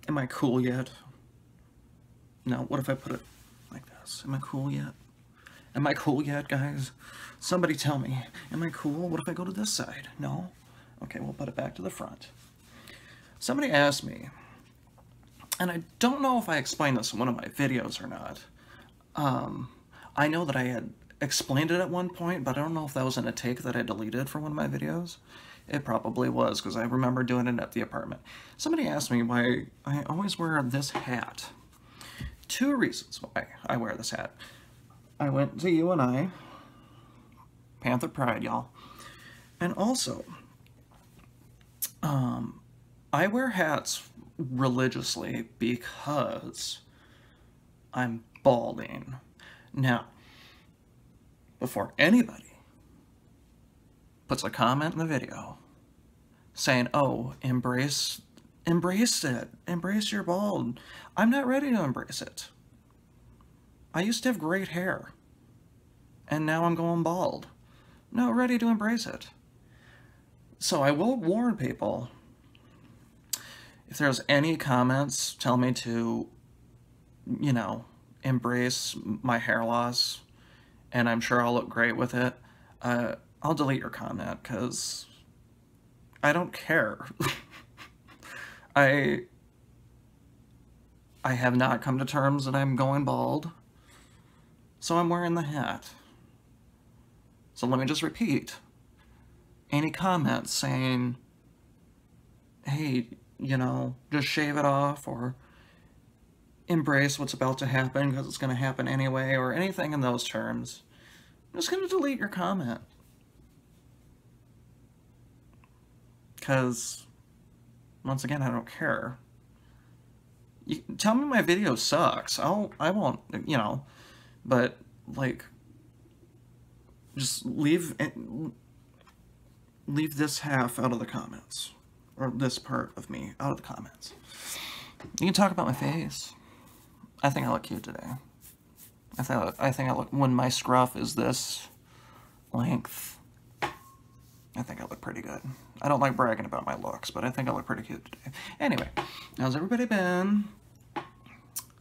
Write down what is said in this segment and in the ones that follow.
Am I cool yet? No, what if I put it like this? Am I cool yet? Am I cool yet, guys? Somebody tell me, am I cool? What if I go to this side? No? Okay, we'll put it back to the front. Somebody asked me, and I don't know if I explained this in one of my videos or not. I know that I had explained it at one point, but I don't know if that was in a take that I deleted for one of my videos. It probably was, because I remember doing it at the apartment. Somebody asked me why I always wear this hat. 2 reasons why I wear this hat. I went to UNI, Panther Pride, y'all. And also, I wear hats religiously because I'm balding. Now, before anybody puts a comment in the video saying, oh, embrace it, embrace your bald, I'm not ready to embrace it. I used to have great hair, and now I'm going bald. Not ready to embrace it. So I will warn people, if there's any comments, tell me to, you know, embrace my hair loss, and I'm sure I'll look great with it. I'll delete your comment, because I don't care. I have not come to terms that I'm going bald, so I'm wearing the hat. So let me just repeat. Any comments saying, hey, you know, just shave it off, or embrace what's about to happen because it's going to happen anyway, or anything in those terms, I'm just going to delete your comment. Because, once again, I don't care. You tell me my video sucks. I won't, you know, but, like, just leave this half out of the comments. Or this part of me out of the comments. You can talk about my face. I think I look cute today. I think I look, when my scruff is this length, I think I look pretty good. I don't like bragging about my looks, but I think I look pretty cute today. Anyway, how's everybody been?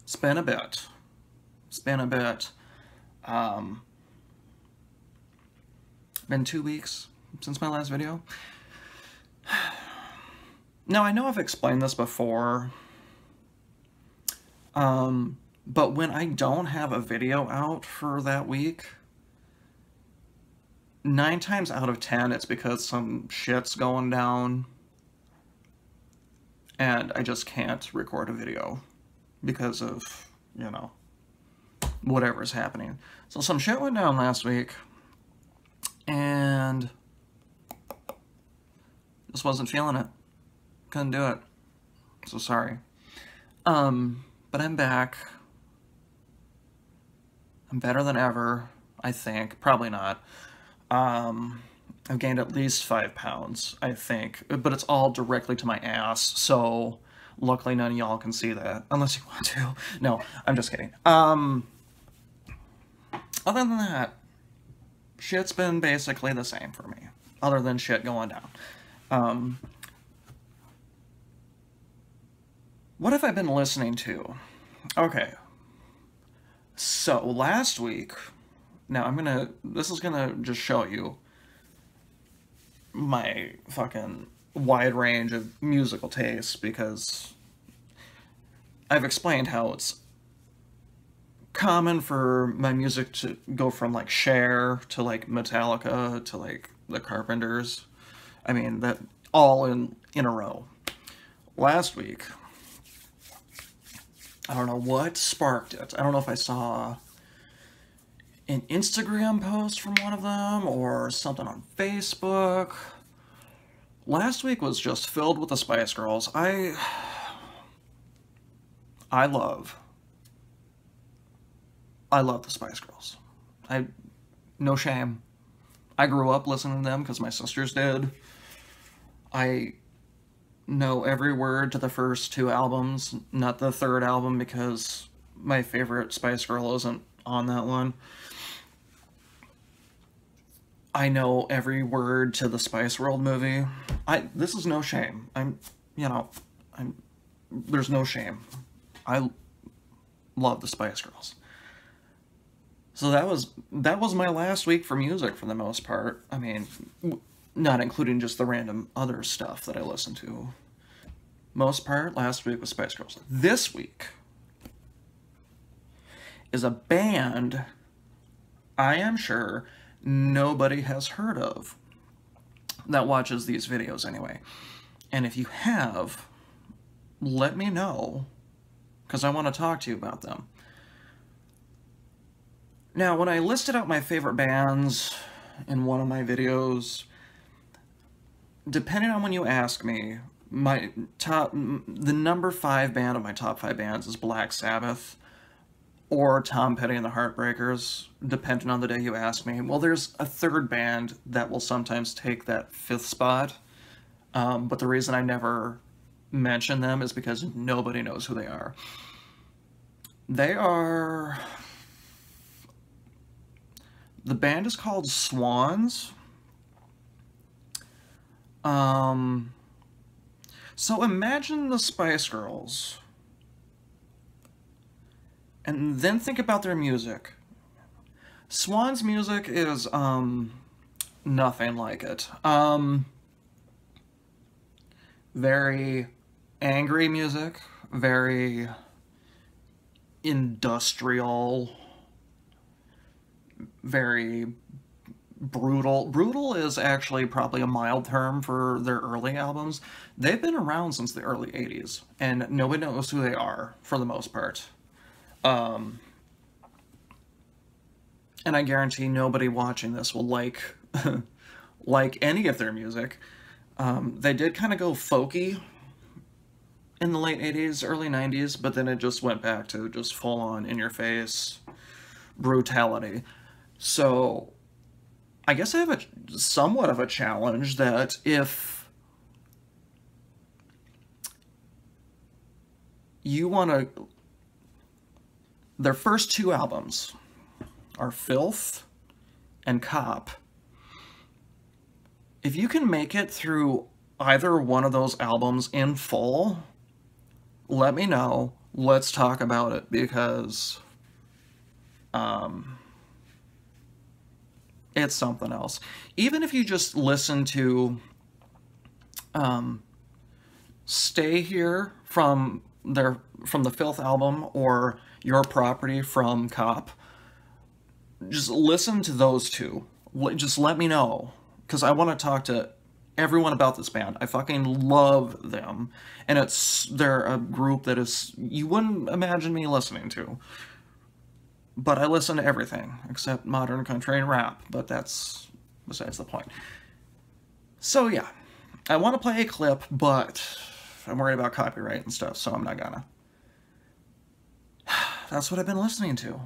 It's been a bit. It's been a bit. Been 2 weeks since my last video. Now, I know I've explained this before, but when I don't have a video out for that week, 9 times out of 10, it's because some shit's going down, and I just can't record a video because of, you know, whatever's happening. So some shit went down last week, and just wasn't feeling it. Couldn't do it. So sorry. But I'm back. I'm better than ever, I think. Probably not. I've gained at least 5 pounds, I think. But it's all directly to my ass, so luckily none of y'all can see that. Unless you want to. No, I'm just kidding. Other than that, shit's been basically the same for me. Other than shit going down. What have I been listening to? Okay. So, last week, now this is gonna just show you my fucking wide range of musical tastes, because I've explained how it's common for my music to go from, like, Cher to, like, Metallica to, like, the Carpenters. I mean, that all in a row. Last week, I don't know what sparked it. I don't know if I saw an Instagram post from one of them or something on Facebook. Last week was just filled with the Spice Girls. I love the Spice Girls. No shame. I grew up listening to them because my sisters did. I know every word to the first 2 albums, not the 3rd album because my favorite Spice Girl isn't on that one. I know every word to the Spice World movie. This is no shame. I'm there's no shame. I love the Spice Girls. So that was my last week for music for the most part. I mean, not including just the random other stuff that I listen to. Most part, last week was Spice Girls. This week is a band I am sure nobody has heard of that watches these videos anyway. And if you have, let me know, because I want to talk to you about them. Now, when I listed out my favorite bands in one of my videos, depending on when you ask me, the number 5 band of my top 5 bands is Black Sabbath or Tom Petty and the Heartbreakers, depending on the day you ask me. Well, there's a third band that will sometimes take that 5th spot, but the reason I never mention them is because nobody knows who they are. The band is called Swans. So imagine the Spice Girls, and then think about their music. Swans' music is, nothing like it. Very angry music, very industrial, very brutal. Brutal is actually probably a mild term for their early albums. They've been around since the early 80s, and nobody knows who they are, for the most part. And I guarantee nobody watching this will like any of their music. They did kind of go folky in the late 80s, early 90s, but then it just went back to just full-on in-your-face brutality. So I guess I have somewhat of a challenge that if you want to... Their first 2 albums are Filth and Cop. If you can make it through either one of those albums in full, let me know. Let's talk about it, because it's something else. Even if you just listen to Stay Here from the Filth album or Your Property from Cop, just listen to those 2. Just let me know, because I want to talk to everyone about this band. I fucking love them, and they're a group that is, you wouldn't imagine me listening to. But I listen to everything, except modern country and rap, but that's besides the point. So yeah, I want to play a clip, but I'm worried about copyright and stuff, so I'm not gonna. That's what I've been listening to.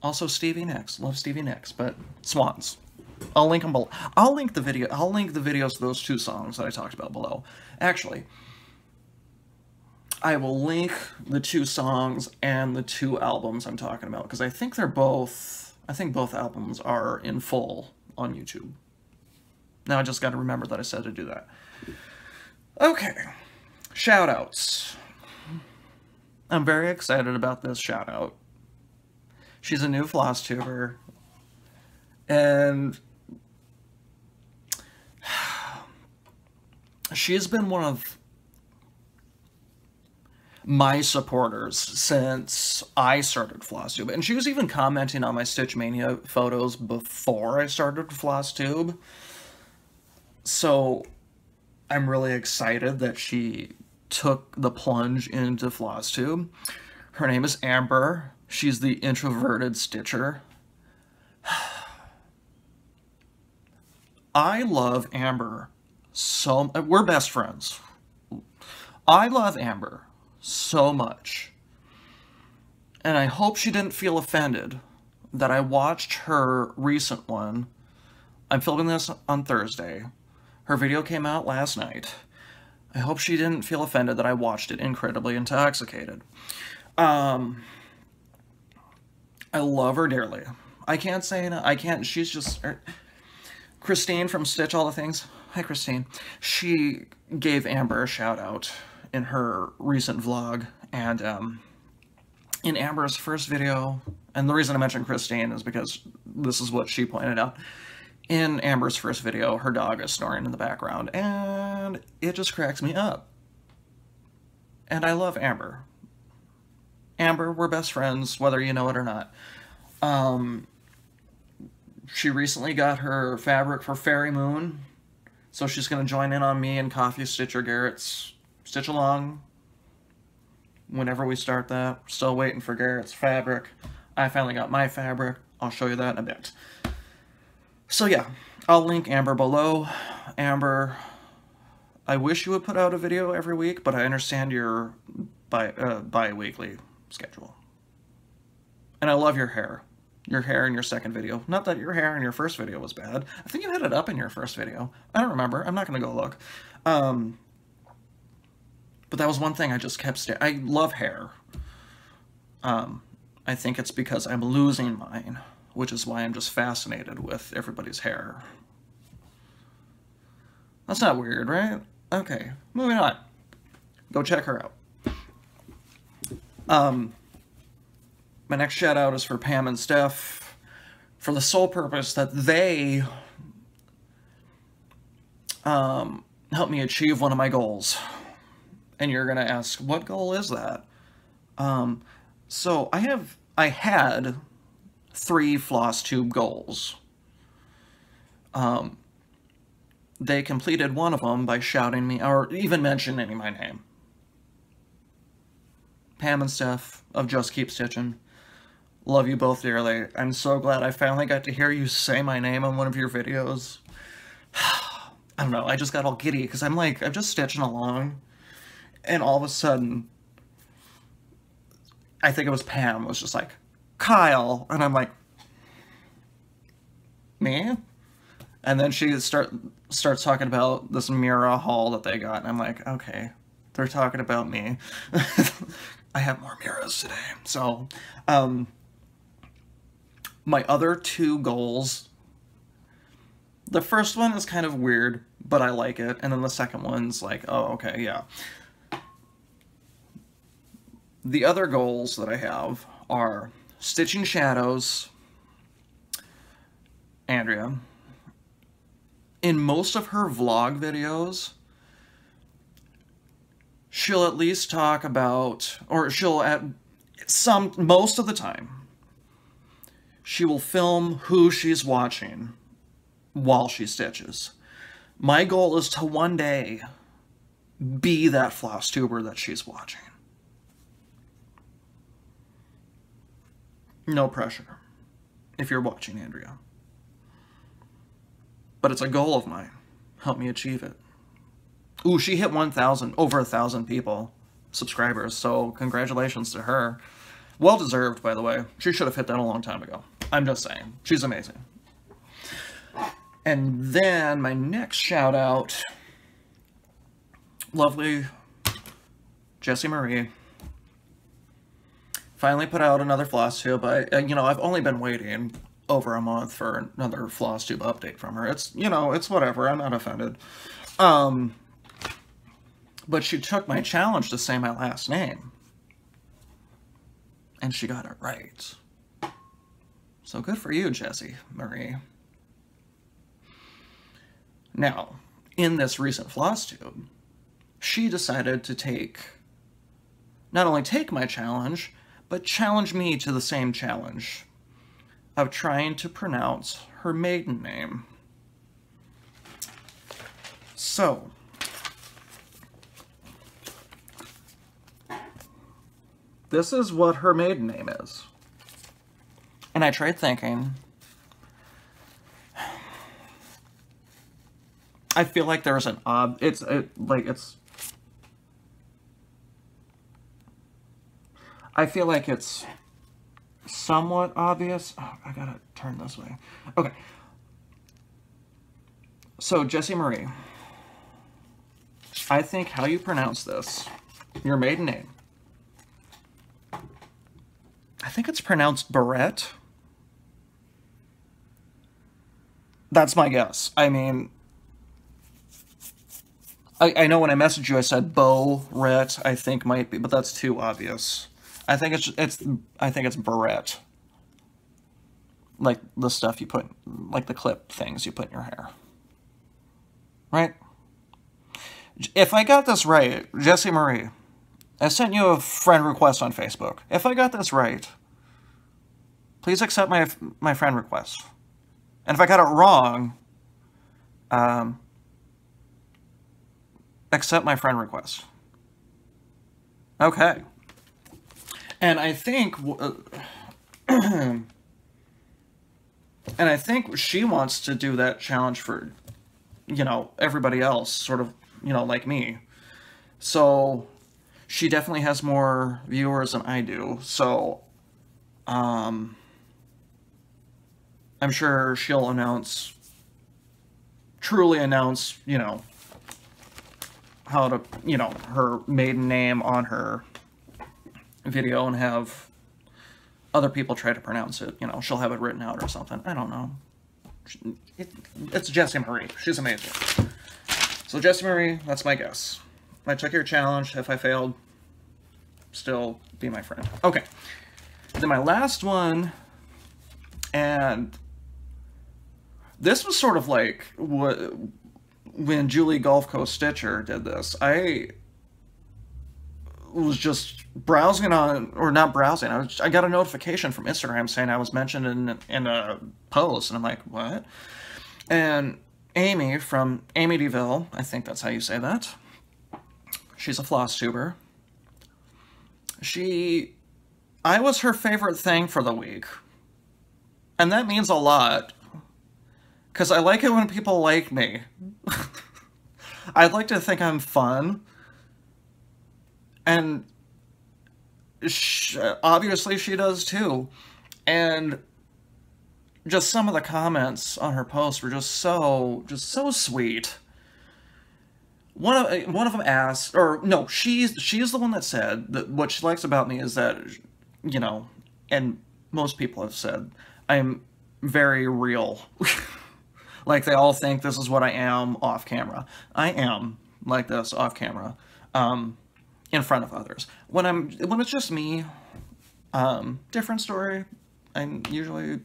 Also Stevie Nicks, love Stevie Nicks, but Swans. I'll link them below. I'll link the videos to those 2 songs that I talked about below. Actually, I will link the 2 songs and the 2 albums I'm talking about, because I think both albums are in full on YouTube. Now I just got to remember that I said to do that. Okay, shoutouts. I'm very excited about this shoutout. She's a new Flosstuber, and she's been one of my supporters since I started Flosstube, and she was even commenting on my Stitch Mania photos before I started Flosstube. So I'm really excited that she took the plunge into Flosstube. Her name is Amber. She's the introverted Stitcher. I love Amber so... We're best friends. I love Amber so much. And I hope she didn't feel offended that I watched her recent one. I'm filming this on Thursday. Her video came out last night. I hope she didn't feel offended that I watched it incredibly intoxicated. I love her dearly. I can't say no. I can't. She's just... Christine from Stitch All the Things. Hi, Christine. She gave Amber a shout out in her recent vlog, and in Amber's first video, and the reason I mentioned Christine is because this is what she pointed out. In Amber's first video, her dog is snoring in the background, and it just cracks me up. And I love Amber. Amber, we're best friends, whether you know it or not. She recently got her fabric for Fairy Moon, so she's going to join in on me and Coffee Stitcher Garrett's Stitch Along whenever we start that. Still waiting for Garrett's fabric. I finally got my fabric. I'll show you that in a bit. So yeah, I'll link Amber below. Amber, I wish you would put out a video every week, but I understand your bi-weekly schedule. And I love your hair. Your hair in your second video. Not that your hair in your first video was bad. I think you had it up in your first video. I don't remember. I'm not going to go look. But that was one thing I just kept staring. I love hair. I think it's because I'm losing mine, which is why I'm just fascinated with everybody's hair. That's not weird, right? Okay, moving on. Go check her out. My next shout out is for Pam and Steph, for the sole purpose that they helped me achieve one of my goals. And you're gonna ask, what goal is that? So I had 3 Flosstube goals. They completed one of them by shouting me, or even mentioning my name. Pam and Steph of Just Keep Stitching. Love you both dearly. I'm so glad I finally got to hear you say my name on one of your videos. I don't know, I just got all giddy, because I'm just stitching along, and all of a sudden, I think it was Pam, was just like, Kyle, and I'm like, me? And then she starts talking about this Mira haul that they got, and I'm like, okay, they're talking about me. I have more Miras today. So, my other 2 goals, the first one is kind of weird, but I like it, and then the second one's like, oh, okay, yeah. The other goals that I have are stitching shadows, Andrea. In most of her vlog videos, she'll at least talk about, or most of the time, she will film who she's watching while she stitches. My goal is to one day be that Flosstuber that she's watching. No pressure, if you're watching, Andrea. But it's a goal of mine. Help me achieve it. Ooh, she hit 1,000, over 1,000 people, subscribers, so congratulations to her. Well deserved, by the way. She should have hit that a long time ago. I'm just saying. She's amazing. And then my next shout out, lovely Jessie Marie. Finally put out another Flosstube. I've only been waiting over a month for another Flosstube update from her. It's, it's whatever. I'm not offended. But she took my challenge to say my last name. And she got it right. So good for you, Jessie Marie. Now, in this recent Flosstube, she decided to not only take my challenge, but challenge me to the same challenge of trying to pronounce her maiden name. So, this is what her maiden name is. And I tried thinking, I feel like there's an I feel like it's somewhat obvious. Oh, I gotta turn this way. Okay. So, Jessie Marie, I think how you pronounce this, your maiden name, I think it's pronounced Barrett. That's my guess. I mean, I know when I messaged you, I said Bo-ret, I think might be, but that's too obvious. I think it's barrette. Like the stuff you put, like the clip things you put in your hair. Right? If I got this right, Jessie Marie, I sent you a friend request on Facebook. If I got this right, please accept my friend request. And if I got it wrong, accept my friend request. Okay. And I think, and I think she wants to do that challenge for, you know, everybody else, sort of, you know, like me. So she definitely has more viewers than I do. So, I'm sure she'll truly announce, you know, how to, you know, her maiden name on her video and have other people try to pronounce it. You know, she'll have it written out or something. I don't know. It's Jessie Marie. She's amazing. So Jessie Marie, that's my guess. I took your challenge. If I failed, still be my friend. Okay. Then my last one, and this was sort of like when Julie Gulf Coast Stitcher did this. I was just browsing on, or not browsing, I got a notification from Instagram saying I was mentioned in a post, and I'm like, what? And Amy from Amy DeVille, I think that's how you say that. She's a Flosstuber. I was her favorite thing for the week. And that means a lot. Because I like it when people like me. I'd like to think I'm fun. And obviously she does too. And just some of the comments on her post were just so sweet. One of them asked, or no, she's the one that said that what she likes about me is that, you know, and most people have said, I'm very real. Like, they all think this is what I am off camera. I am like this off camera, in front of others. When it's just me, different story. I'm usually,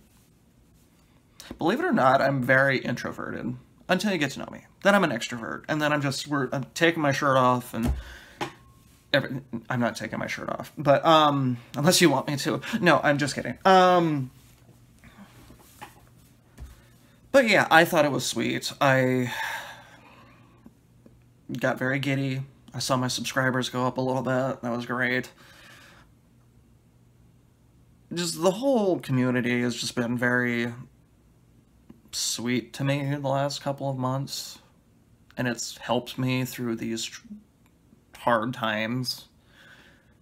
believe it or not, I'm very introverted until you get to know me. Then I'm an extrovert, and then I'm taking my shirt off, and I'm not taking my shirt off, but unless you want me to. No, I'm just kidding. But yeah, I thought it was sweet. I got very giddy. I saw my subscribers go up a little bit. That was great. Just the whole community has just been very sweet to me the last couple of months. And it's helped me through these hard times.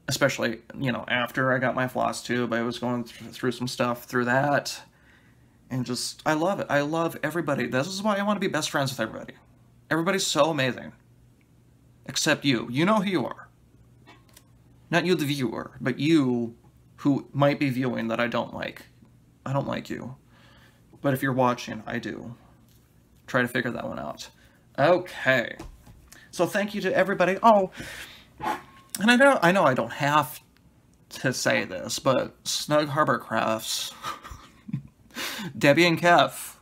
Especially, you know, after I got my Flosstube, I was going through some stuff through that. And just, I love it. I love everybody. This is why I want to be best friends with everybody. Everybody's so amazing. Except you. You know who you are. Not you, the viewer, but you who might be viewing that I don't like. I don't like you. But if you're watching, I do. Try to figure that one out. Okay. So thank you to everybody. Oh, and I know I don't have to say this, but Snug Harbor Crafts, Debbie and Kev,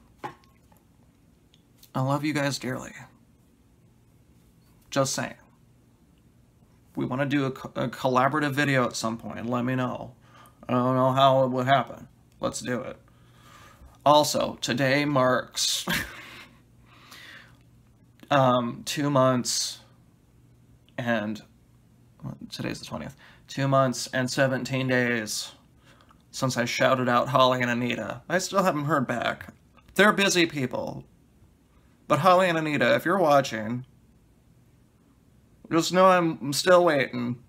I love you guys dearly. Just saying. We want to do a collaborative video at some point. Let me know. I don't know how it would happen. Let's do it. Also, today marks 2 months and today's the 20th. 2 months and 17 days since I shouted out Holly and Anita. I still haven't heard back. They're busy people. But Holly and Anita, if you're watching, just know I'm still waiting.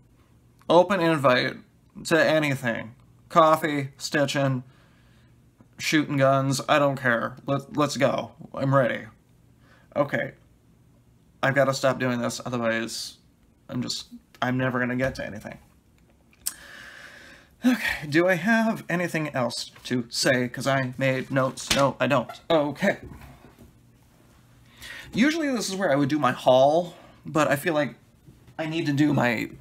Open invite to anything. Coffee, stitching, shooting guns, I don't care. Let's go. I'm ready. Okay. I've got to stop doing this, otherwise I'm never going to get to anything. Okay, do I have anything else to say? Because I made notes. No, I don't. Okay. Usually this is where I would do my haul, but I feel like I need to do my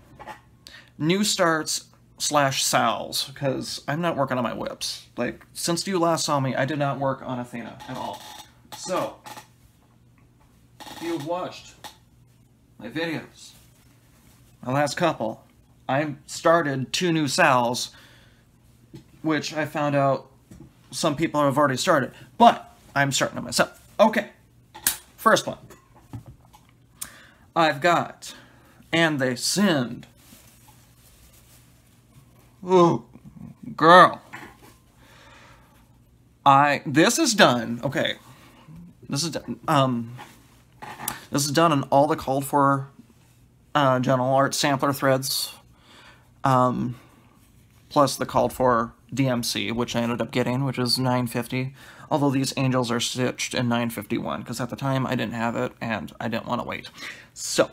new starts / sals, because I'm not working on my whips. Like, since you last saw me, I did not work on Athena at all. So, if you've watched my videos, my last couple, I started 2 new sals, which I found out some people have already started, but I'm starting it myself. Okay, first one. I've got And They Sinned. Ooh, girl. This is done. Okay. This is done. This is done in all the called for general art sampler threads. Plus the called for DMC, which I ended up getting, which is $9.50. Although these angels are stitched in $9.51, because at the time I didn't have it and I didn't want to wait. So,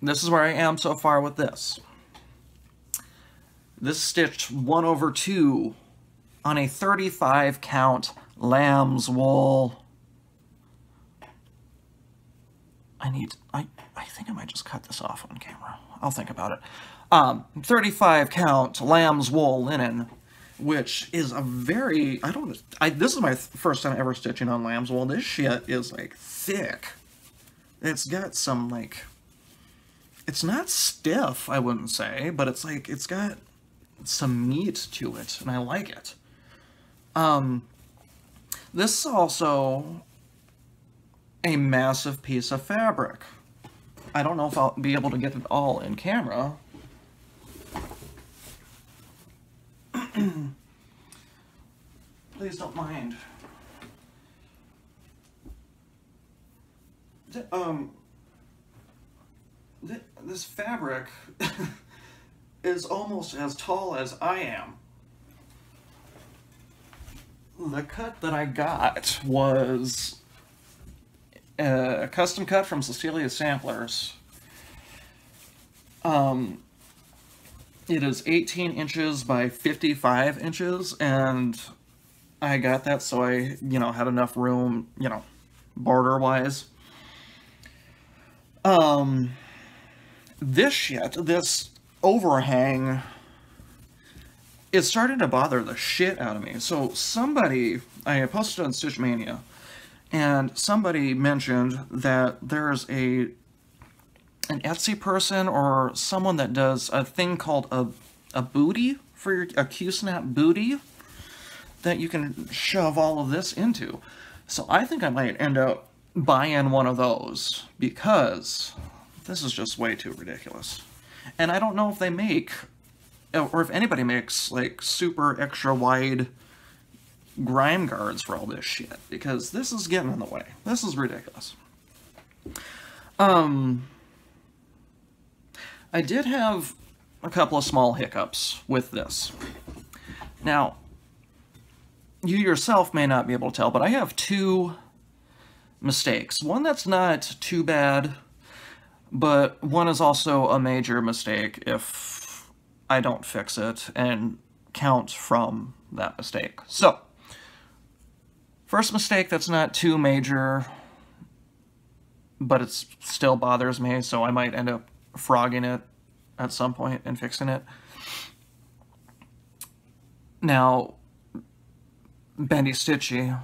this is where I am so far with this. This stitched 1/2 on a 35 count lamb's wool. I think I might just cut this off on camera. I'll think about it. 35 count lamb's wool linen, which is a very, this is my first time ever stitching on lamb's wool. This shit is like thick. It's got some like, it's not stiff, I wouldn't say, but it's like, it's got some meat to it, and I like it. This is also a massive piece of fabric. I don't know if I'll be able to get it all in camera. Please don't mind. This fabric is almost as tall as I am. The cut that I got was a custom cut from Cecilia's Samplers. It is 18 inches by 55 inches, and I got that so I, had enough room, border-wise. This overhang is starting to bother the shit out of me. So I posted on Stitch Mania, and somebody mentioned that there's an Etsy person or someone that does a thing called a booty, a Q-snap booty, that you can shove all of this into. So I think I might end up buying one of those, because this is just way too ridiculous. And I don't know if they make, or if anybody makes, like, super extra wide grime guards for all this shit, because this is getting in the way. This is ridiculous. I did have a couple of small hiccups with this. Now, you yourself may not be able to tell, but I have 2 mistakes. One that's not too bad, but one is also a major mistake if I don't fix it and count from that mistake. So, first mistake that's not too major, but it still bothers me, so I might end up frogging it at some point and fixing it. Now, Bendy Stitchy,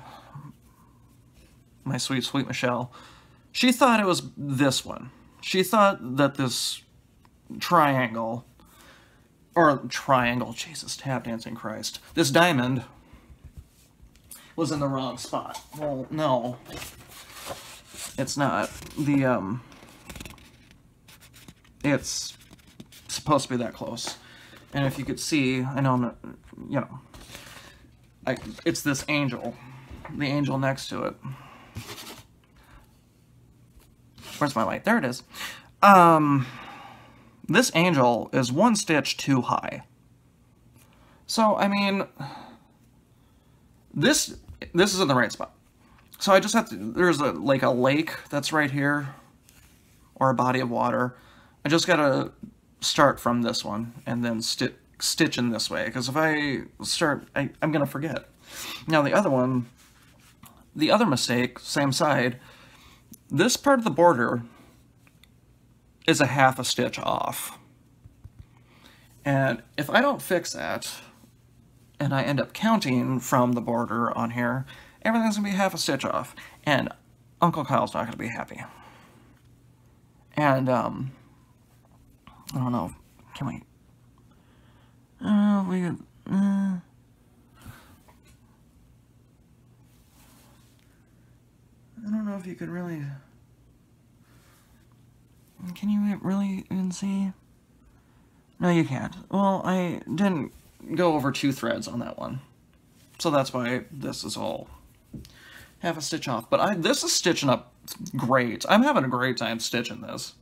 my sweet, sweet Michelle, she thought it was this one. She thought that this triangle, Jesus, tap dancing Christ, this diamond was in the wrong spot. Well, no, it's not. It's supposed to be that close. And if you could see, I know I'm not, it's this angel. The angel next to it. Where's my light? There it is. This angel is 1 stitch too high. So, I mean, this is in the right spot. So I just have to, there's a lake that's right here, or a body of water. I just gotta start from this one and then stitch in this way, because if I start, I'm gonna forget. Now the other one, the other mistake, same side, this part of the border is a half a stitch off. And if I don't fix that, and I end up counting from the border on here, everything's going to be half a stitch off. And Uncle Kyle's not going to be happy. And, I don't know, can we... I don't know if you could really... Can you really even see? No, you can't. Well, I didn't go over 2 threads on that one. So that's why this is all half a stitch off. But this is stitching up great. I'm having a great time stitching this.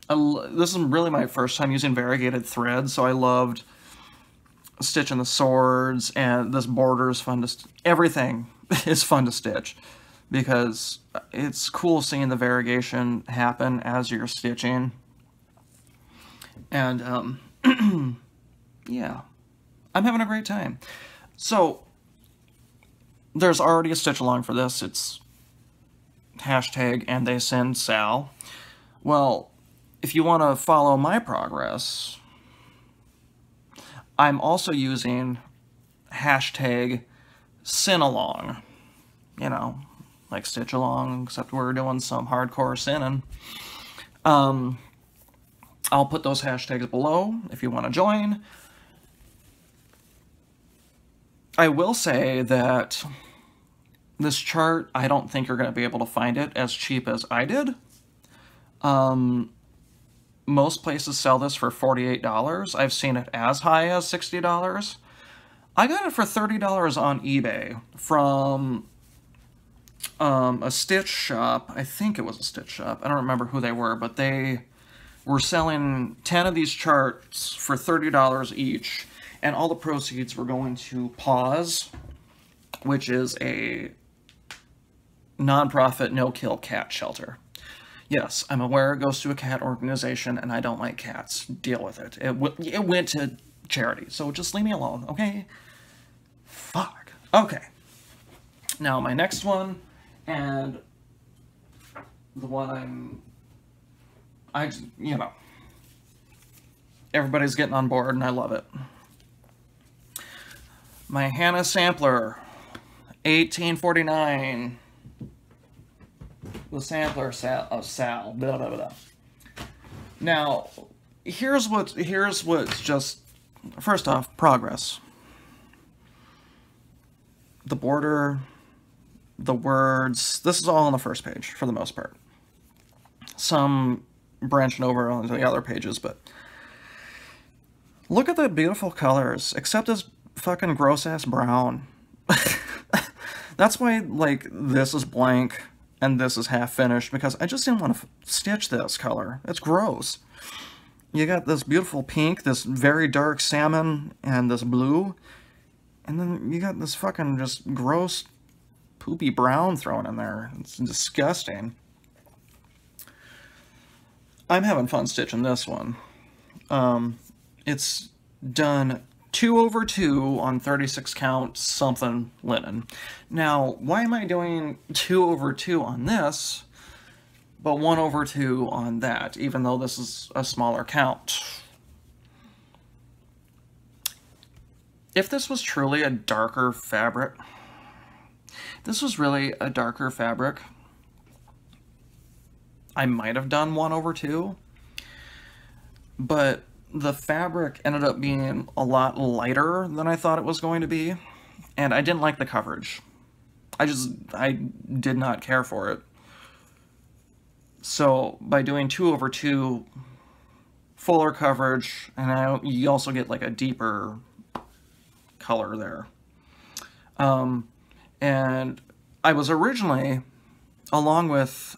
This is really my first time using variegated thread, so I loved stitching the swords, and this border is fun to... Everything is fun to stitch, because it's cool seeing the variegation happen as you're stitching. And, yeah, I'm having a great time. So, there's already a stitch along for this. It's hashtag and they send Sal. Well, if you want to follow my progress, I'm also using hashtag sin along. You know, like stitch along, except we're doing some hardcore sinning. I'll put those hashtags below if you want to join. I will say that this chart, I don't think you're going to be able to find it as cheap as I did. Most places sell this for $48. I've seen it as high as $60. I got it for $30 on eBay from a stitch shop. I think it was a stitch shop. I don't remember who they were, but they were selling 10 of these charts for $30 each, and all the proceeds were going to Paws, which is a non-profit, no-kill cat shelter. Yes, I'm aware it goes to a cat organization, and I don't like cats. Deal with it. It went to charity, so just leave me alone, okay? Fuck. Okay. Now, my next one, and the one you know, everybody's getting on board, and I love it. My Hannah Sampler, 1849. The sampler of Sal. Blah, blah, blah. Now, here's what's just, first off, progress. The border, the words, this is all on the first page for the most part. Some branching over onto the other pages, but look at the beautiful colors, except this fucking gross-ass brown. That's why, like, this is blank and this is half finished, because I just didn't want to stitch this color. It's gross. You got this beautiful pink, this very dark salmon, and this blue, and then you got this fucking just gross, poopy brown thrown in there. It's disgusting. I'm having fun stitching this one. It's done 2/2 on 36 count something linen. Now, why am I doing 2/2 on this, but 1/2 on that, even though this is a smaller count? If this was truly a darker fabric, this was really a darker fabric, I might have done 1/2, but the fabric ended up being a lot lighter than I thought it was going to be, and I didn't like the coverage. I did not care for it. So by doing 2/2 fuller coverage, and you also get like a deeper color there. And I was originally, along with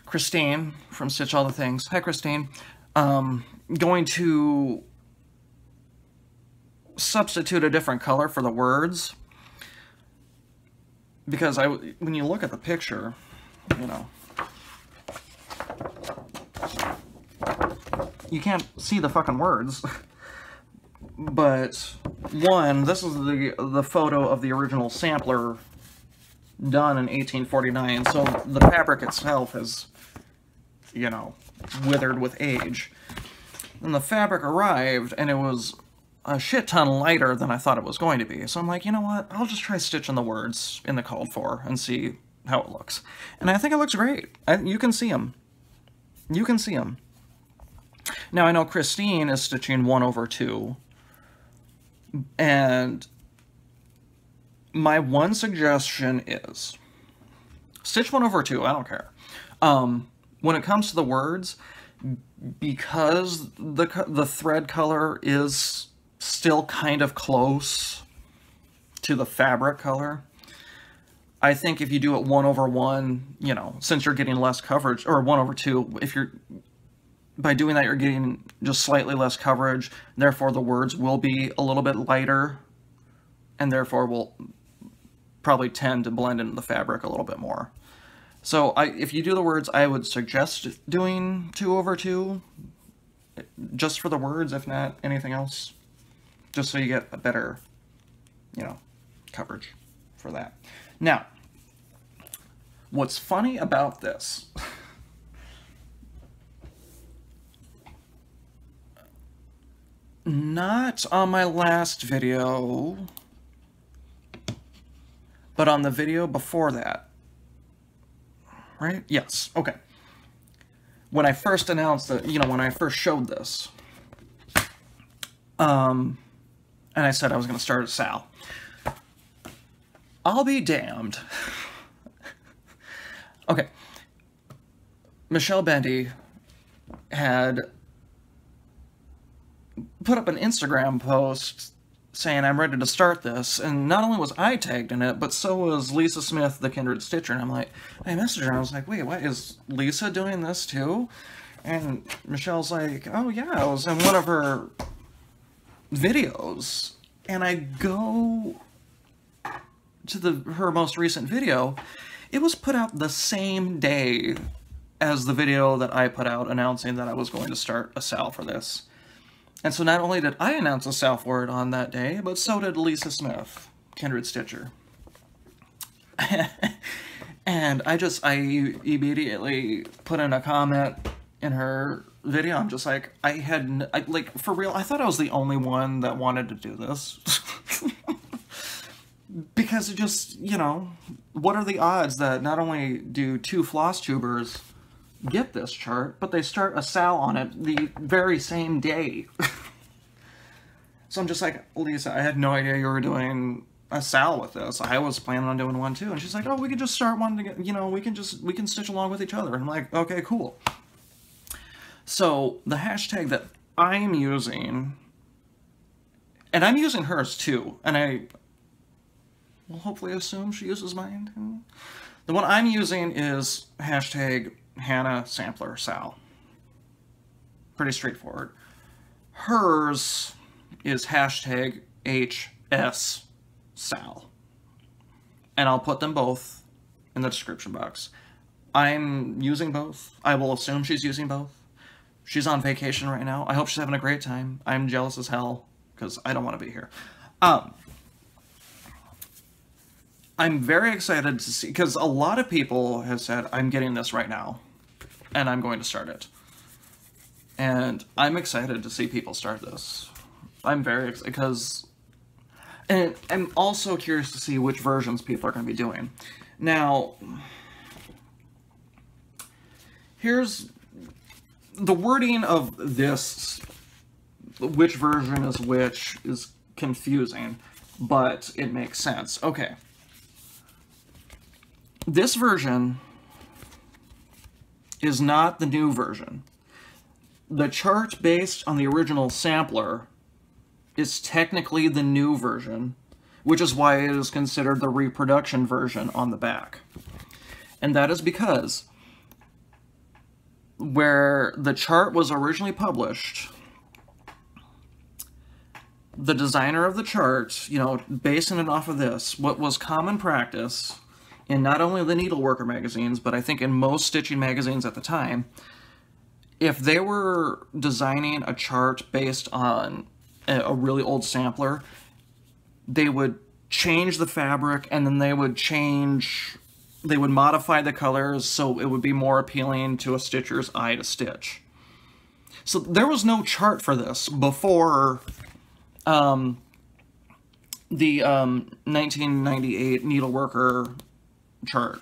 Christine from Stitch All the Things, hi Christine, going to substitute a different color for the words, because when you look at the picture, you know, you can't see the fucking words. But one, this is the photo of the original sampler done in 1849, so the fabric itself has you know, withered with age. And the fabric arrived, and it was a shit ton lighter than I thought it was going to be. So I'm like, you know what? I'll just try stitching the words in the called for and see how it looks. And I think it looks great. You can see them. You can see them. Now, I know Christine is stitching 1/2. And my one suggestion is stitch 1/2. I don't care. When it comes to the words, because the thread color is still kind of close to the fabric color, I think if you do it 1/1, you know, since you're getting less coverage, or 1/2, if you're, by doing that, you're getting just slightly less coverage, therefore the words will be a little bit lighter, and therefore will probably tend to blend into the fabric a little bit more. So if you do the words, I would suggest doing 2/2, just for the words, if not anything else, just so you get a better, you know, coverage for that. Now, what's funny about this, not on my last video, but on the video before that, right? Yes, okay. When I first announced that, you know, when I first showed this, and I said I was going to start a Sal, I'll be damned. Okay. Michelle Bendy had put up an Instagram post saying I'm ready to start this, and not only was I tagged in it, but so was Lisa Smith, the Kindred Stitcher, and I'm like, I messaged her, and I was like, wait, what, is Lisa doing this too? And Michelle's like, oh yeah, it was in one of her videos, and I go to her most recent video. It was put out the same day as the video that I put out announcing that I was going to start a Sal for this. And so not only did I announce a Sal for it on that day, but so did Lisa Smith, Kindred Stitcher. And I immediately put in a comment in her video. I'm just like, like, for real, I thought I was the only one that wanted to do this. Because it just, you know, what are the odds that not only do 2 floss tubers get this chart, but they start a Sal on it the very same day. So I'm just like, Lisa, I had no idea you were doing a Sal with this. I was planning on doing one too. And she's like, oh, we could just start one together, you know, we can stitch along with each other. And I'm like, okay, cool. So the hashtag that I'm using, and I'm using hers too, and I will hopefully assume she uses mine. The one I'm using is hashtag Hannah Sampler Sal. Pretty straightforward. Hers is hashtag HS Sal. And I'll put them both in the description box. I'm using both. I will assume she's using both. She's on vacation right now. I hope she's having a great time. I'm jealous as hell because I don't want to be here. I'm very excited to see, because a lot of people have said, I'm getting this right now, and I'm going to start it. And I'm excited to see people start this. I'm very excited, because, and I'm also curious to see which versions people are going to be doing. Now, here's the wording of this, which version is which, is confusing, but it makes sense. Okay. This version is not the new version. The chart based on the original sampler is technically the new version, which is why it is considered the reproduction version on the back. And that is because where the chart was originally published, the designer of the chart, you know, basing it off of this, what was common practice in not only the Needleworker magazines, but I think in most stitching magazines at the time, if they were designing a chart based on a really old sampler, they would change the fabric, and then they would change they would modify the colors so it would be more appealing to a stitcher's eye to stitch. So there was no chart for this before the 1998 Needleworker chart.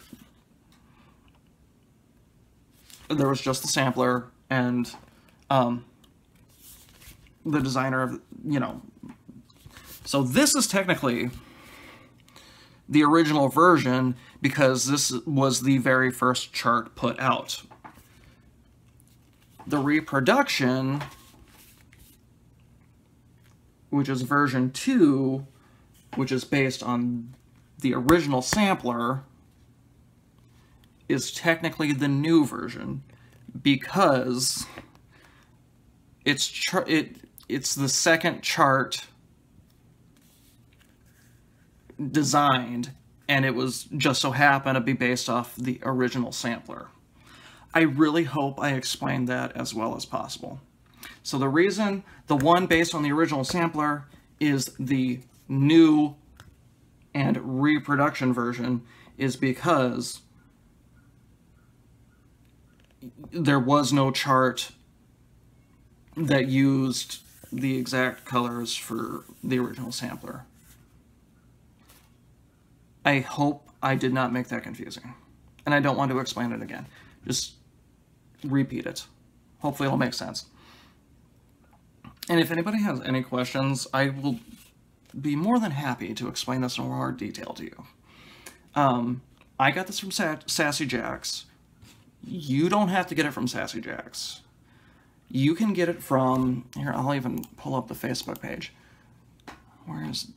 There was just the sampler and the designer of, you know. So this is technically the original version because this was the very first chart put out. The reproduction, which is version 2, which is based on the original sampler, is technically the new version because it's the second chart designed, and it was just so happened to be based off the original sampler. I really hope I explained that as well as possible. So the reason the one based on the original sampler is the new and reproduction version is because there was no chart that used the exact colors for the original sampler. I hope I did not make that confusing. And I don't want to explain it again. Just repeat it. Hopefully it'll make sense. And if anybody has any questions, I will be more than happy to explain this in more detail to you. I got this from Sassy Jack's. You don't have to get it from Sassy Jack's. You can get it from, here, I'll even pull up the Facebook page. Where's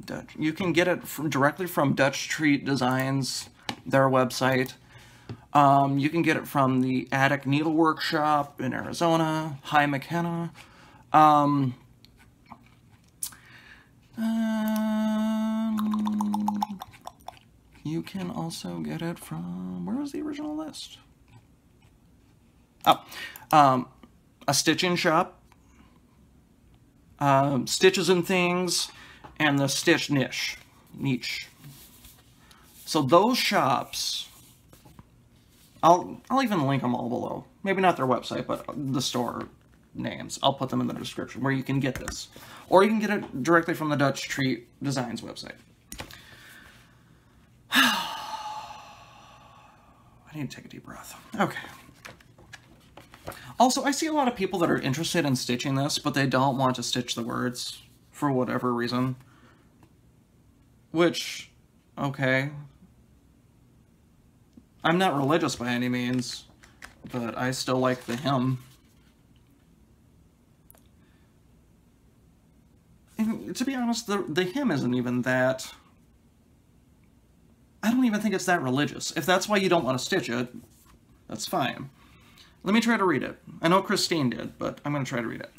Dutch? You can get it directly from Dutch Treat Designs, their website. You can get it from the Attic Needlework Shop in Arizona, High McKenna. You can also get it from, where was the original list? Oh, a stitching shop, Stitches and Things, and the Stitch Niche. So those shops, I'll even link them all below. Maybe not their website, but the store names. I'll put them in the description where you can get this. Or you can get it directly from the Dutch Treat Designs website. I need to take a deep breath. Okay. Also, I see a lot of people that are interested in stitching this, but they don't want to stitch the words for whatever reason. Which, okay. I'm not religious by any means, but I still like the hymn. And to be honest, the hymn isn't even that... I don't even think it's that religious. If that's why you don't want to stitch it, that's fine. Let me try to read it. I know Christine did, but I'm going to try to read it.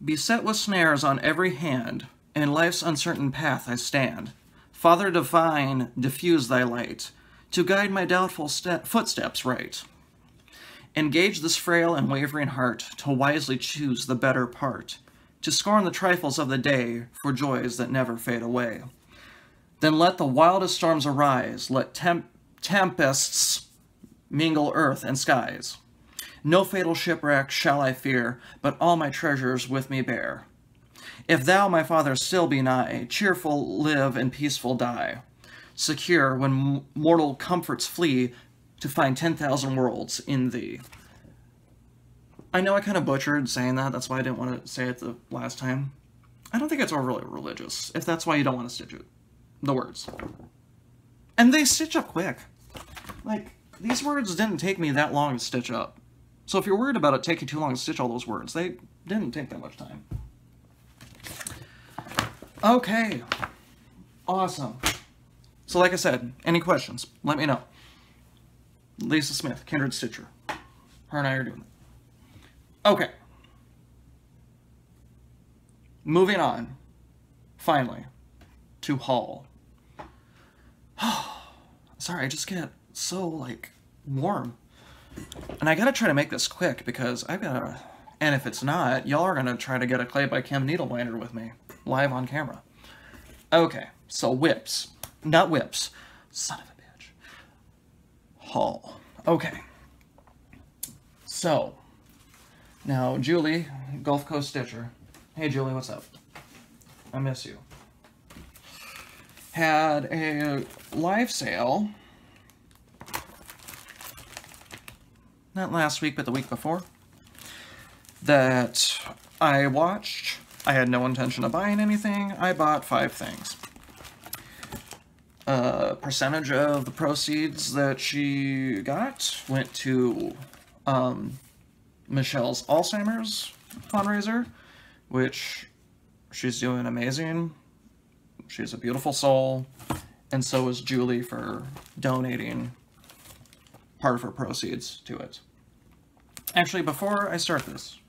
Beset with snares on every hand, in life's uncertain path I stand. Father divine, diffuse thy light, to guide my doubtful footsteps right. Engage this frail and wavering heart, to wisely choose the better part, to scorn the trifles of the day, for joys that never fade away. Then let the wildest storms arise, let tempests mingle earth and skies. No fatal shipwreck shall I fear, but all my treasures with me bear. If thou, my father, still be nigh, cheerful live and peaceful die, secure when mortal comforts flee, to find 10,000 worlds in thee. I know I kind of butchered saying that, that's why I didn't want to say it the last time. I don't think it's overly religious, if that's why you don't want to stitch it. The words. And they stitch up quick. Like, these words didn't take me that long to stitch up. So if you're worried about it taking too long to stitch all those words, they didn't take that much time. Okay. Awesome. So like I said, any questions, let me know. Lisa Smith, Kindred Stitcher. Her and I are doing it. Okay. Moving on, finally, to haul. Sorry, I just get so, like, warm. And I gotta try to make this quick because I've gotta... And if it's not, y'all are gonna try to get a ClaybyKim needle binder with me, live on camera. Okay, so whips. Not whips. Son of a bitch. Haul. Okay. So, now Julie, Gulf Coast Stitcher. Hey Julie, what's up? I miss you. Had a live sale, not last week, but the week before, that I watched. I had no intention of buying anything. I bought 5 things. Percentage of the proceeds that she got went to Michelle's Alzheimer's fundraiser, which she's doing amazing. She's a beautiful soul, and so is Julie for donating part of her proceeds to it. Actually, before I start this,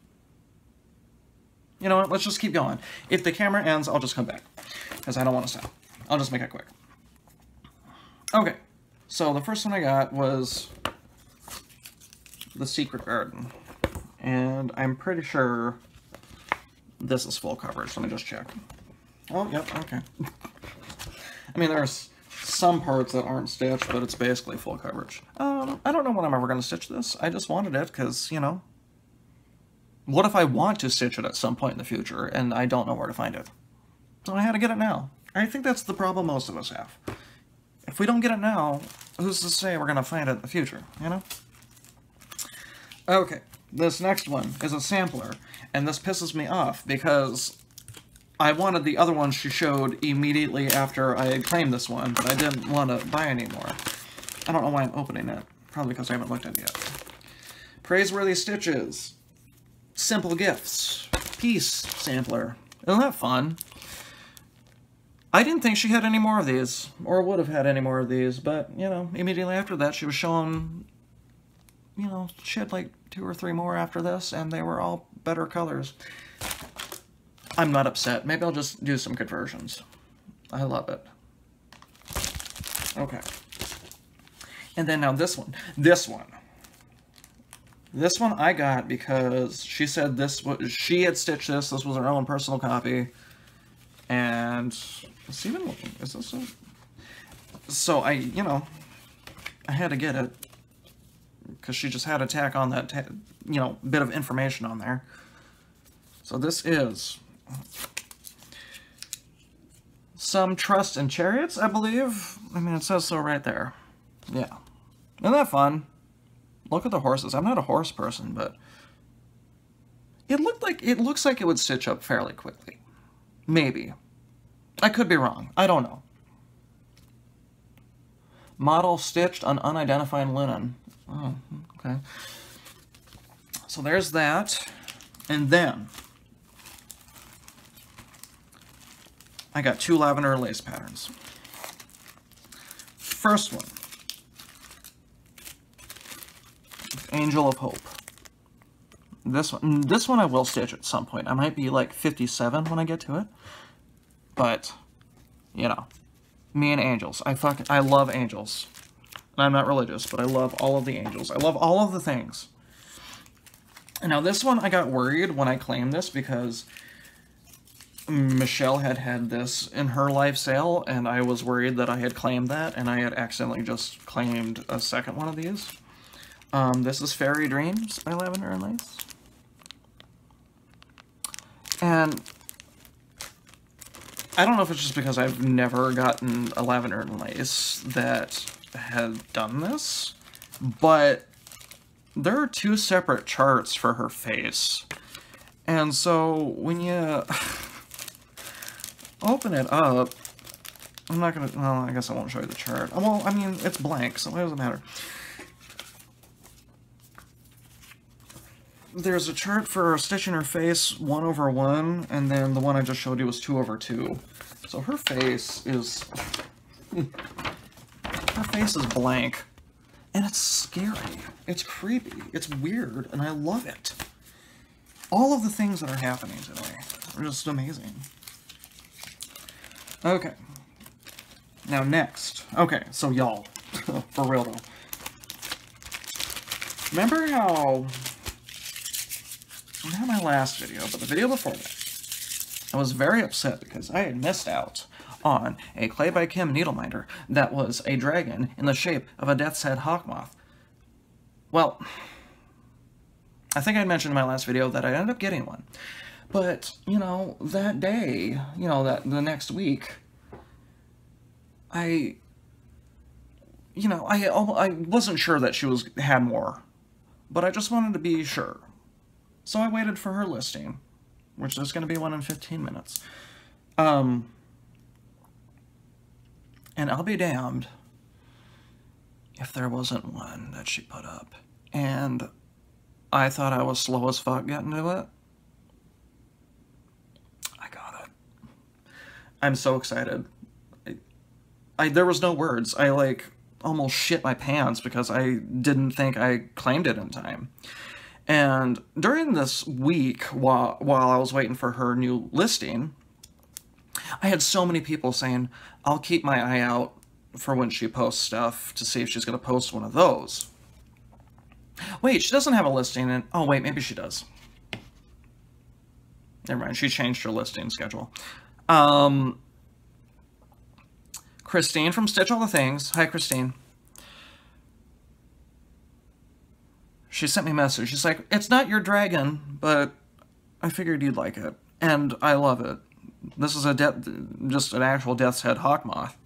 you know what, let's just keep going. If the camera ends, I'll just come back, because I don't want to stop. I'll just make it quick. Okay, so the first one I got was the Secret Garden, and I'm pretty sure this is full coverage. Let me just check. Oh, yep, okay. I mean, there's some parts that aren't stitched, but it's basically full coverage. I don't know when I'm ever going to stitch this. I just wanted it because, you know, what if I want to stitch it at some point in the future and I don't know where to find it? So I had to get it now. I think that's the problem most of us have. If we don't get it now, who's to say we're going to find it in the future, you know? Okay, this next one is a sampler, and this pisses me off because I wanted the other one she showed immediately after I had claimed this one, but I didn't want to buy anymore. I don't know why I'm opening it. Probably because I haven't looked at it yet. Praiseworthy Stitches. Simple Gifts. Peace Sampler. Isn't that fun? I didn't think she had any more of these, or would have had any more of these, but, you know, immediately after that she was showing, you know, she had like 2 or 3 more after this, and they were all better colors. I'm not upset. Maybe I'll just do some conversions. I love it. Okay. And then now this one. This one I got because she said this was, she had stitched this. This was her own personal copy. And it's even looking, is this a... So I, you know, I had to get it because she just had a tack on that, you know, bit of information on there. So this is Some Trust in Chariots, I believe. I mean, it says so right there. Yeah. Isn't that fun? Look at the horses. I'm not a horse person, but it looks like it would stitch up fairly quickly. Maybe. I could be wrong. I don't know. Model stitched on unidentified linen. Oh, okay. So there's that. And then I got 2 lavender lace patterns. First one, Angel of Hope. This one I will stitch at some point. I might be like 57 when I get to it. But, you know, me and angels. I love angels. And I'm not religious, but I love all of the angels. I love all of the things. And now this one, I got worried when I claimed this because Michelle had this in her live sale, and I was worried that I had claimed that, and I had accidentally just claimed a second one of these. This is Fairy Dreams by Lavender and Lace. And I don't know if it's just because I've never gotten a Lavender and Lace that had done this, but there are 2 separate charts for her face. And so when you open it up, I'm not gonna, well, I guess I won't show you the chart. Well, I mean, it's blank, so it doesn't matter. There's a chart for stitching her face 1/1, and then the one I just showed you was 2/2. So her face is blank, and it's scary. It's creepy. It's weird, and I love it. All of the things that are happening today are just amazing. Okay. Now next. Okay, so y'all, for real though. Remember how, not my last video, but the video before that, I was very upset because I had missed out on a ClaybyKim needle minder that was a dragon in the shape of a death's head hawk moth. Well, I think I mentioned in my last video that I ended up getting one. But, you know, that day, you know, the next week, I wasn't sure that she had more, but I just wanted to be sure. So I waited for her listing, which is going to be one in 15 minutes. And I'll be damned if there wasn't one that she put up. And I thought I was slow as fuck getting to it. I got it. I'm so excited. There was no words. I, like, almost shit my pants because I didn't think I claimed it in time. And during this week, while I was waiting for her new listing, I had so many people saying, I'll keep my eye out for when she posts stuff to see if she's going to post one of those. Wait, she doesn't have a listing, and oh wait, maybe she does. Never mind, she changed her listing schedule. Christine from Stitch All the Things. Hi, Christine. She sent me a message. She's like, it's not your dragon, but I figured you'd like it. And I love it. This is just an actual death's head hawk moth.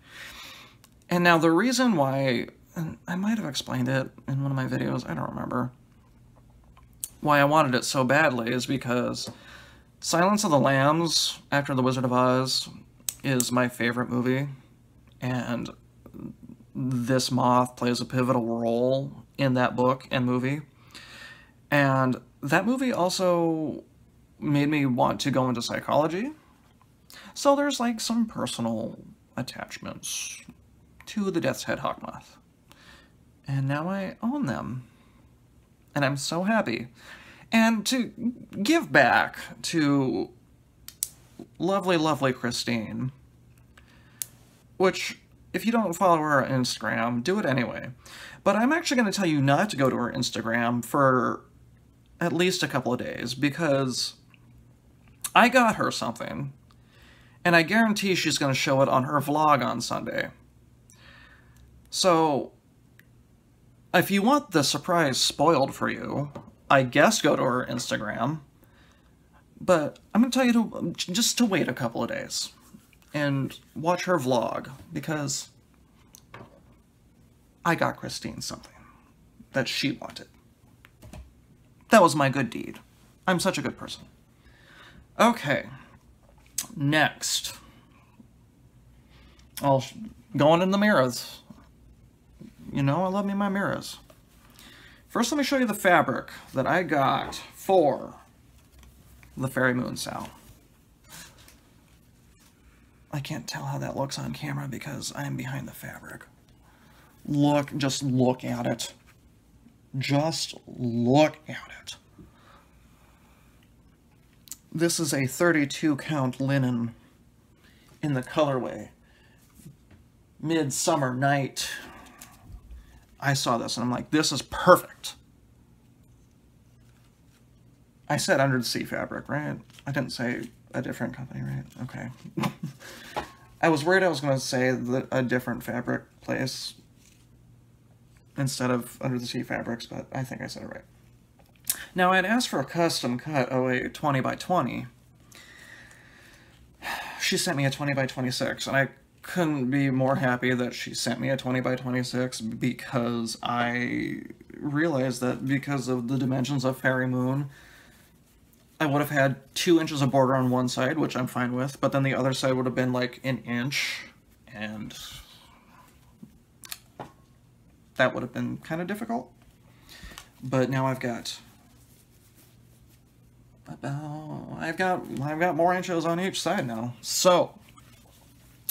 And now the reason why, and I might have explained it in one of my videos, I don't remember, why I wanted it so badly is because Silence of the Lambs, after The Wizard of Oz, is my favorite movie. And this moth plays a pivotal role in that book and movie. And that movie also made me want to go into psychology. So there's like some personal attachments to the Death's Head hawk moth. And now I own them. And I'm so happy. And to give back to lovely, lovely Christine, which, if you don't follow her on Instagram, do it anyway. But I'm actually going to tell you not to go to her Instagram for at least a couple of days, because I got her something, and I guarantee she's going to show it on her vlog on Sunday. So, if you want the surprise spoiled for you, I guess go to her Instagram. But I'm going to tell you just to wait a couple of days and watch her vlog, because I got Christine something that she wanted. That was my good deed. I'm such a good person. Okay, next. Going in the mirrors. You know, I love me my mirrors. First, let me show you the fabric that I got for the Fairy Moon Sow. I can't tell how that looks on camera because I'm behind the fabric. Just look at it. Just look at it. This is a 32 count linen in the colorway Midsummer Night. I saw this and I'm like, this is perfect. I said Under the Sea fabric, right? I didn't say a different company, right? Okay. I was worried I was going to say a different fabric place instead of Under the Sea Fabrics, but I think I said it right. Now, I had asked for a custom cut of a 20 by 20. She sent me a 20 by 26, and I couldn't be more happy that she sent me a 20 by 26, because I realized that because of the dimensions of Fairy Moon, I would have had 2 inches of border on one side, which I'm fine with, but then the other side would have been like an inch, and that would have been kind of difficult. But now I've got more inches on each side now. So,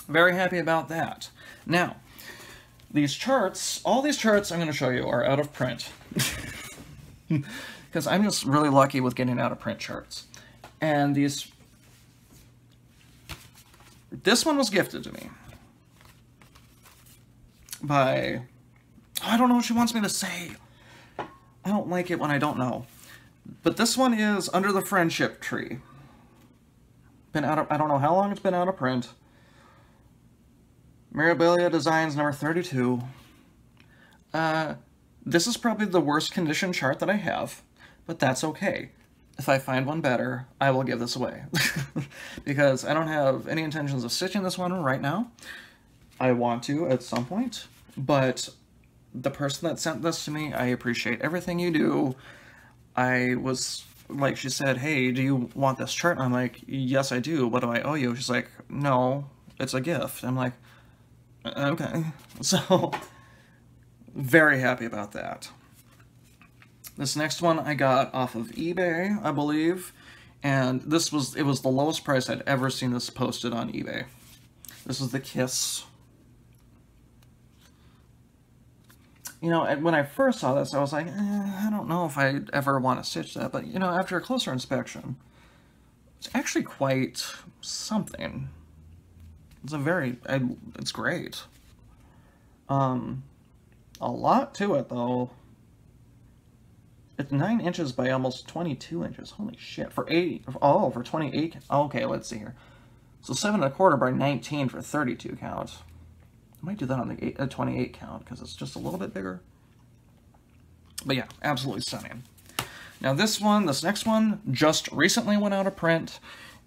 very happy about that. Now, these charts, all these charts I'm going to show you are out of print. Because I'm just really lucky with getting out of print charts. And this one was gifted to me by, I don't know what she wants me to say. I don't like it when I don't know. But this one is Under the Friendship Tree. Been out of, I don't know how long it's been out of print. Mirabilia Designs number 32. This is probably the worst condition chart that I have, but that's okay. If I find one better, I will give this away. Because I don't have any intentions of stitching this one right now. I want to at some point, but the person that sent this to me, I appreciate everything you do. I was, like, she said, hey, do you want this chart? And I'm like, yes, I do. What do I owe you? She's like, no, it's a gift. I'm like, okay. So, very happy about that. This next one I got off of eBay, I believe, and it was the lowest price I'd ever seen this posted on eBay. This is the Kiss. You know, when I first saw this, I was like, I don't know if I'd ever want to stitch that, but, you know, after a closer inspection, it's actually quite something. It's it's great. A lot to it, though. It's 9 inches by almost 22 inches. Holy shit. For 28. Okay, let's see here. So 7 1/4 by 19 for 32 count. I might do that on the 28 count because it's just a little bit bigger. But yeah, absolutely stunning. Now this next one, just recently went out of print,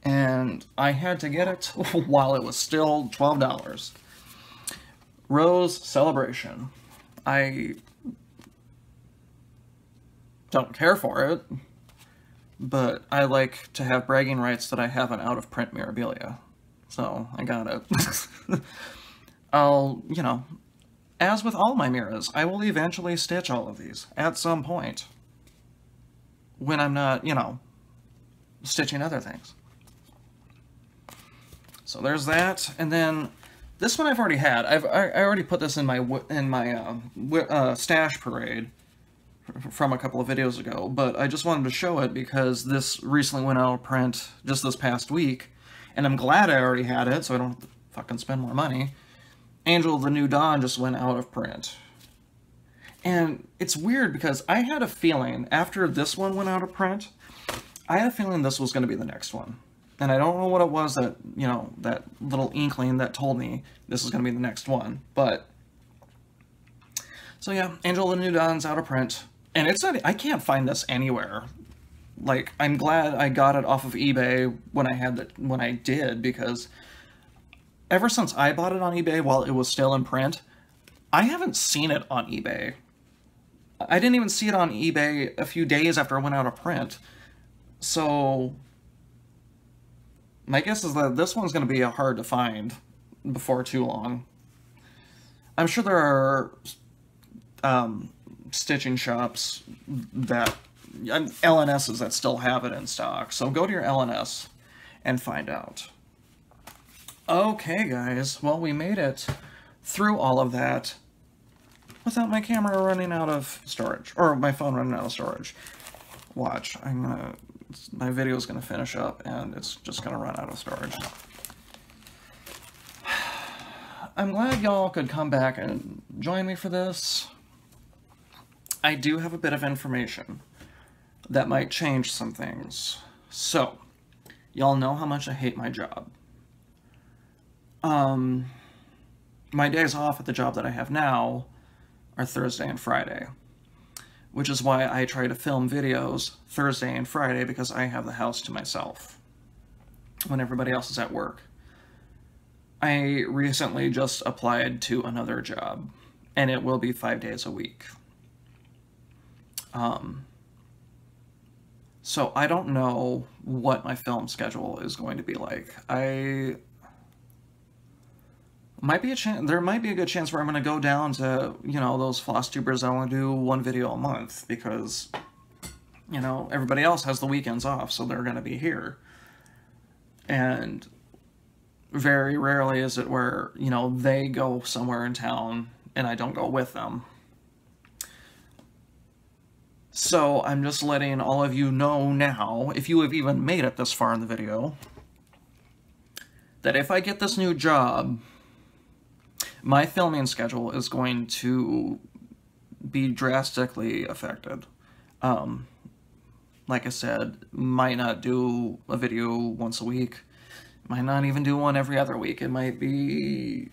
and I had to get it while it was still $12. Rose Celebration. I don't care for it, but I like to have bragging rights that I have an out-of-print Mirabilia. So, I got it. I'll, you know, as with all my mirrors, I will eventually stitch all of these at some point. When I'm not, you know, stitching other things. So there's that, and then this one I've already had. I already put this in my stash parade from a couple of videos ago, but I just wanted to show it because this recently went out of print just this past week, and I'm glad I already had it so I don't have to fucking spend more money. Angel of the New Dawn just went out of print. And it's weird because I had a feeling after this one went out of print, I had a feeling this was going to be the next one. And I don't know what it was that, you know, that little inkling that told me this is going to be the next one. But, so yeah, Angel of the New Dawn's out of print. And it's not, I can't find this anywhere. Like, I'm glad I got it off of eBay when I did, because ever since I bought it on eBay while it was still in print, I haven't seen it on eBay. I didn't even see it on eBay a few days after it went out of print. So my guess is that this one's going to be hard to find before too long. I'm sure there are stitching shops that, LNSs that still have it in stock. So go to your LNS and find out. Okay, guys. Well, we made it through all of that without my camera running out of storage, or my phone running out of storage. Watch, my video's gonna finish up and it's just gonna run out of storage. I'm glad y'all could come back and join me for this. I do have a bit of information that might change some things. So, y'all know how much I hate my job. My days off at the job that I have now are Thursday and Friday, which is why I try to film videos Thursday and Friday, because I have the house to myself when everybody else is at work. I recently just applied to another job, and it will be 5 days a week. So I don't know what my film schedule is going to be like. There might be a good chance where I'm going to go down to, you know, those Flosstubers that only do 1 video a month, because, you know, everybody else has the weekends off, so they're going to be here. And very rarely is it where, you know, they go somewhere in town and I don't go with them. So I'm just letting all of you know now, if you have even made it this far in the video, that if I get this new job, my filming schedule is going to be drastically affected. Like I said, might not do a video once a week, might not even do one every other week. It might be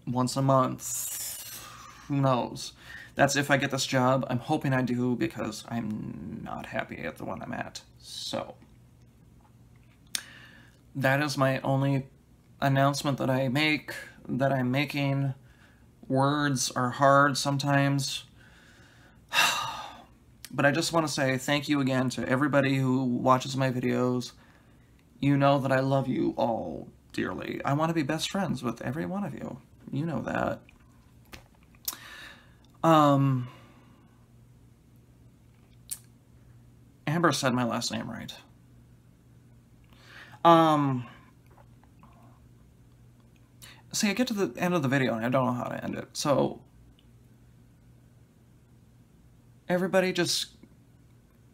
once a month. Who knows? That's if I get this job. I'm hoping I do because I'm not happy at the one I'm at. So, that is my only announcement that I make, that I'm making. Words are hard sometimes. But I just want to say thank you again to everybody who watches my videos. You know that I love you all dearly. I want to be best friends with every one of you. You know that. Amber said my last name right. See, I get to the end of the video and I don't know how to end it. So, everybody just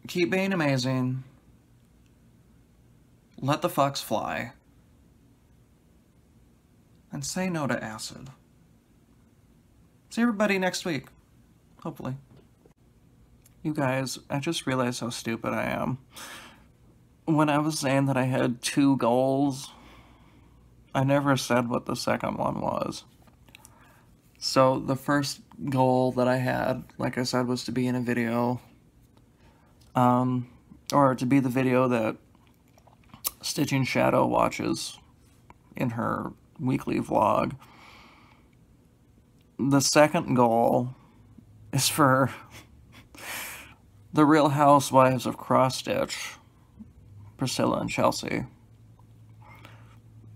keep being amazing. Let the fucks fly. And say no to acid. See everybody next week. Hopefully. You guys, I just realized how stupid I am. When I was saying that I had 2 goals, I never said what the second one was. So the first goal that I had, like I said, was to be in a video. Or to be the video that Stitching Shadow watches in her weekly vlog. The second goal is for the Real Housewives of Cross Stitch, Priscilla and Chelsea,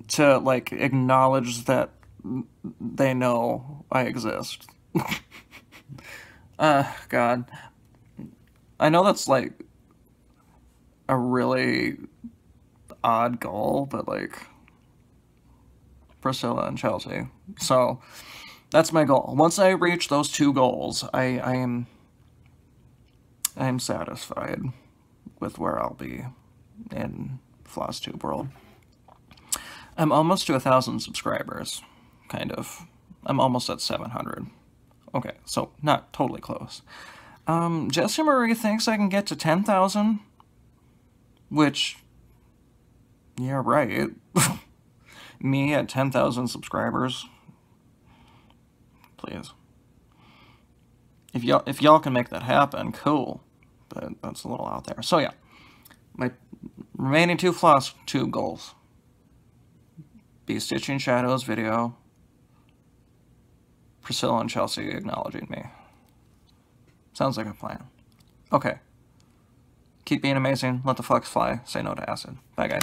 to, like, acknowledge that they know I exist. God. I know that's, like, a really odd goal, but, like, Priscilla and Chelsea. So, that's my goal. Once I reach those 2 goals, I am satisfied with where I'll be in Flosstube world. I'm almost to 1,000 subscribers, kind of. I'm almost at 700. Okay, so not totally close. Jessie Marie thinks I can get to 10,000, which, yeah, right. Me at 10,000 subscribers. Please. If y'all can make that happen, cool. But that's a little out there. So yeah, my remaining 2 Flosstube goals. Be Stitching Shadows video. Priscilla and Chelsea acknowledging me. Sounds like a plan. Okay. Keep being amazing. Let the fucks fly. Say no to acid. Bye, guys.